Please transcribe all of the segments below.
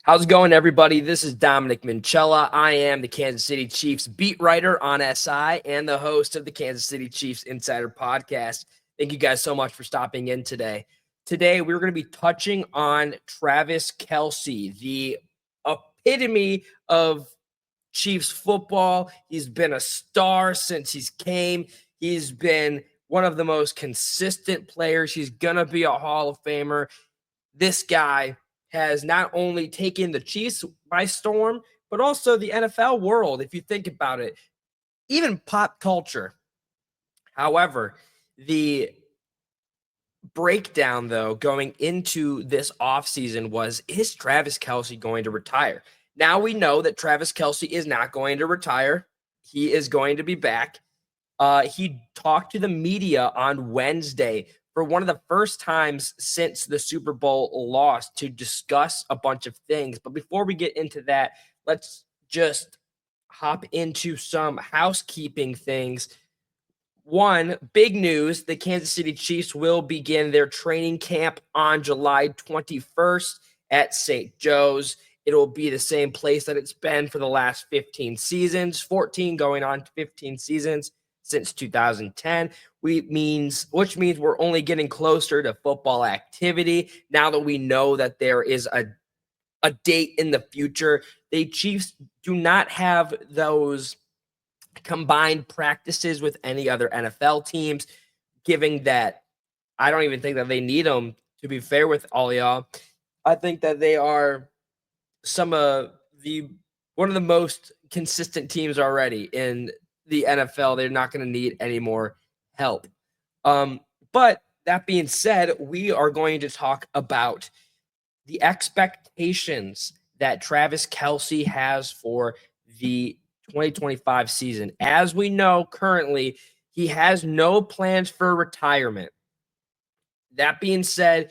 How's it going, everybody? This is Dominic Minchella. I am the Kansas City Chiefs beat writer on SI and the host of the Kansas City Chiefs Insider Podcast. Thank you guys so much for stopping in today. Today, we're going to be touching on Travis Kelce, the epitome of Chiefs football. He's been a star since he's came. He's been one of the most consistent players. He's going to be a Hall of Famer. This guy has not only taken the Chiefs by storm, but also the NFL world, if you think about it, even pop culture. However, the breakdown, though, going into this offseason was, is Travis Kelce going to retire? Now we know that Travis Kelce is not going to retire. He is going to be back. He talked to the media on Wednesday for one of the first times since the Super Bowl loss to discuss a bunch of things. But before we get into that, let's just hop into some housekeeping things. One, big news, the Kansas City Chiefs will begin their training camp on July 21st at St. Joe's. It'll be the same place that it's been for the last 15 seasons, 14 going on to 15 seasons since 2010, which means we're only getting closer to football activity now that we know that there is a date in the future. The Chiefs do not have those combined practices with any other NFL teams, given that I don't even think that they need them, to be fair with all y'all. I think that they are one of the most consistent teams already in the NFL. They're not going to need any more help. But that being said, we are going to talk about the expectations that Travis Kelce has for the 2025 season. As we know, currently, he has no plans for retirement. That being said,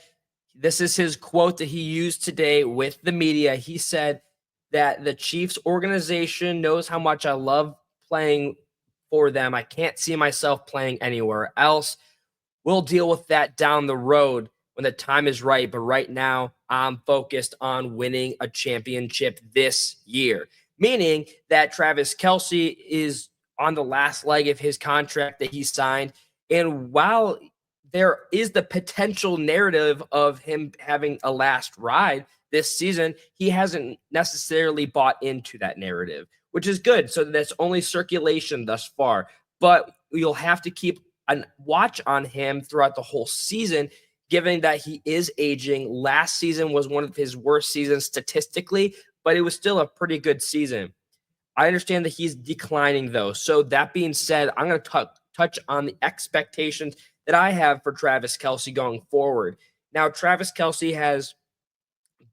this is his quote that he used today with the media. He said that the Chiefs organization knows how much I love playing for them. I can't see myself playing anywhere else. We'll deal with that down the road when the time is right. But right now, I'm focused on winning a championship this year, meaning that Travis Kelce is on the last leg of his contract that he signed. And while there is the potential narrative of him having a last ride this season, he hasn't necessarily bought into that narrative, which is good. So that's only circulation thus far. But you'll have to keep a watch on him throughout the whole season, given that he is aging. Last season was one of his worst seasons statistically, but it was still a pretty good season. I understand that he's declining, though. So that being said, I'm going to touch on the expectations that I have for Travis Kelce going forward. Now, Travis Kelce has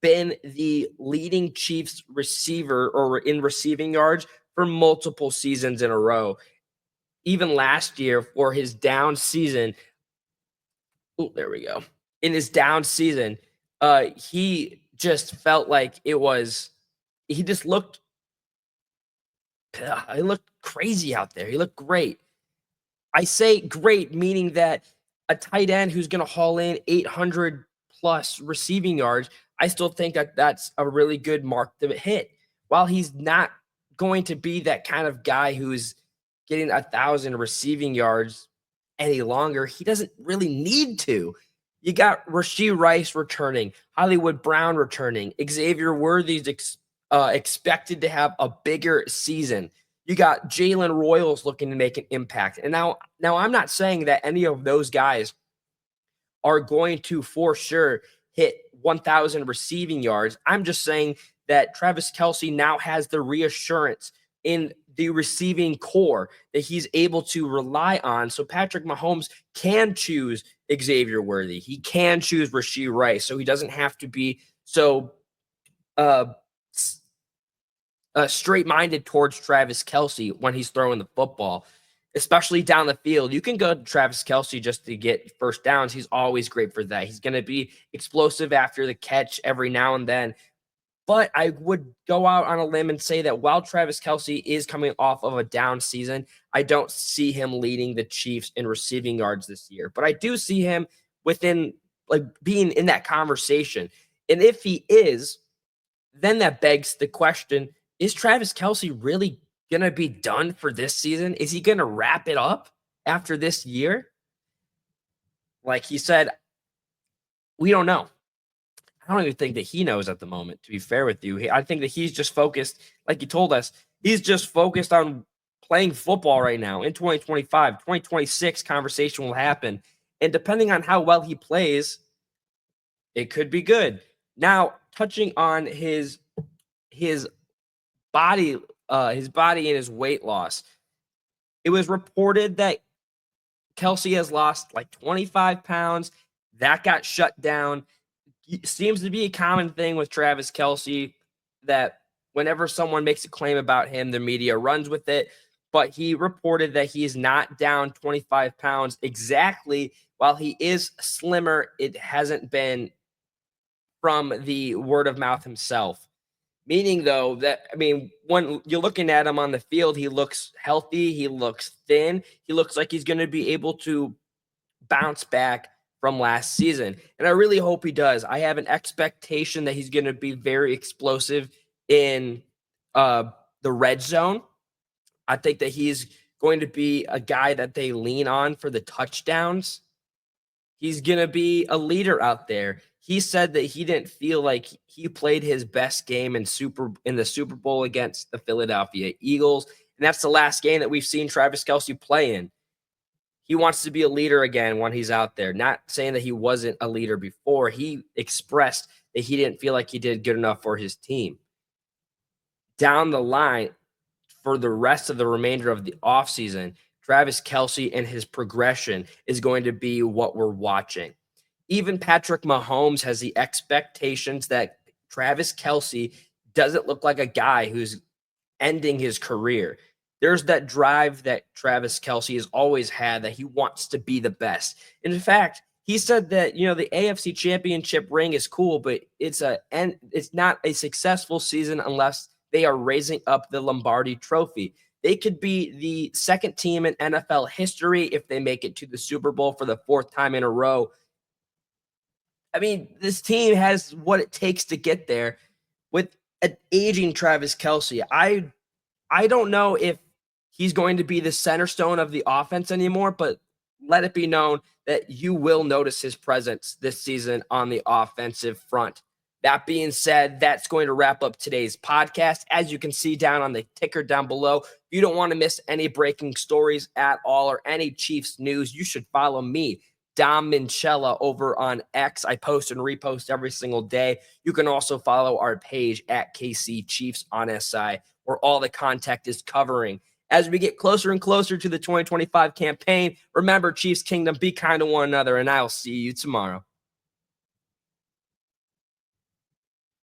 been the leading Chiefs receiver or in receiving yards for multiple seasons in a row. Even last year for his down season. Oh, there we go. In his down season, he just felt like he just looked crazy out there. He looked great. I say great, meaning that a tight end who's going to haul in 800 plus receiving yards, I still think that that's a really good mark to hit. While he's not going to be that kind of guy who's getting 1,000 receiving yards any longer, he doesn't really need to. You got Rashee Rice returning, Hollywood Brown returning, Xavier Worthy's expected to have a bigger season. You got Jalen Royals looking to make an impact. And now I'm not saying that any of those guys are going to for sure hit 1,000 receiving yards. I'm just saying that Travis Kelce now has the reassurance in the receiving core that he's able to rely on. So Patrick Mahomes can choose Xavier Worthy. He can choose Rashee Rice. So he doesn't have to be so straight-minded towards Travis Kelce when he's throwing the football, especially down the field. You can go to Travis Kelce just to get first downs. He's always great for that. He's going to be explosive after the catch every now and then. But I would go out on a limb and say that while Travis Kelce is coming off of a down season, I don't see him leading the Chiefs in receiving yards this year. But I do see him within, being in that conversation. And if he is, then that begs the question, is Travis Kelce really going to be done for this season? Is he going to wrap it up after this year? Like he said, we don't know. I don't even think that he knows at the moment, to be fair with you. I think that he's just focused, like he told us, he's just focused on playing football right now in 2025. 2026 conversation will happen. And depending on how well he plays, it could be good. Now, touching on his body, his body and his weight loss. It was reported that Kelce has lost like 25 pounds. That got shut down. It seems to be a common thing with Travis Kelce that whenever someone makes a claim about him, the media runs with it. But he reported that he is not down 25 pounds exactly. While he is slimmer, it hasn't been from the word of mouth himself. Meaning, though, that I mean, when you're looking at him on the field, he looks healthy, he looks thin, he looks like he's going to be able to bounce back from last season. And I really hope he does. I have an expectation that he's going to be very explosive in the red zone. I think that he's going to be a guy that they lean on for the touchdowns. He's going to be a leader out there. He said that he didn't feel like he played his best game in the Super Bowl against the Philadelphia Eagles, and that's the last game that we've seen Travis Kelce play in. He wants to be a leader again when he's out there. Not saying that he wasn't a leader before. He expressed that he didn't feel like he did good enough for his team. Down the line, for the rest of the remainder of the offseason, Travis Kelce and his progression is going to be what we're watching. Even Patrick Mahomes has the expectations that Travis Kelce doesn't look like a guy who's ending his career. There's that drive that Travis Kelce has always had that he wants to be the best. And in fact, he said that, the AFC Championship ring is cool, but it's not a successful season unless they are raising up the Lombardi Trophy. They could be the second team in NFL history if they make it to the Super Bowl for the fourth time in a row. I mean, this team has what it takes to get there with an aging Travis Kelce. I don't know if he's going to be the center stone of the offense anymore, but let it be known that you will notice his presence this season on the offensive front. That being said, that's going to wrap up today's podcast. As you can see down on the ticker down below, if you don't want to miss any breaking stories at all or any Chiefs news, you should follow me, Dom Minchella, over on X. I post and repost every single day. You can also follow our page at KC Chiefs on SI, where all the content is covering. As we get closer and closer to the 2025 campaign, remember, Chiefs Kingdom, be kind to one another, and I'll see you tomorrow.